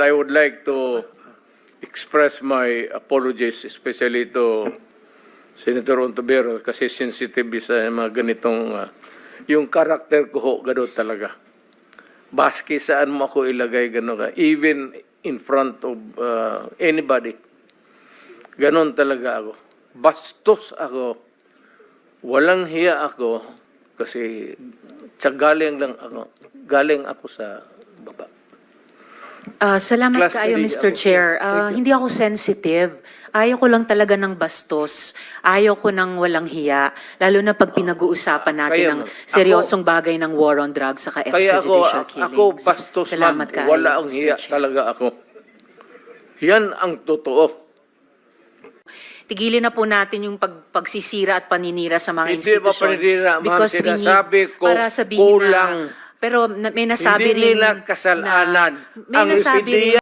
I would like to express my apologies, especially to Senator Ontiveros, kasi sensitive sa mga ganitong, yung karakter ko ho, gano'n talaga. Baski saan mo ako ilagay, gano'n ka. Even in front of anybody. Gano'n talaga ako. Bastos ako. Walang hiya ako kasi galing ako sa baba. Salamat Class kaayo, three Mr. ako. Chair. Thank you. Hindi ako sensitive. Ayaw ko lang talaga ng bastos. Ayaw ko ng walang hiya. Lalo na pag pinag-uusapan natin Kaya, ng ma'am, seryosong bagay ng war on drugs saka Kaya extrajudicial killings. ako bastos, Salamat ma'am. kaayo, Wala ang Mr. hiya Chair. talaga ako. Yan ang totoo. Tigilin na po natin yung pagsisira at paninira sa mga Hindi ba institusyon. paninira, ma'am? Because we need- Sinasabi ko, para sabihin kulang. pero may nasabi Hindi rin nila kasalanan. may Ang nasabi rin ideya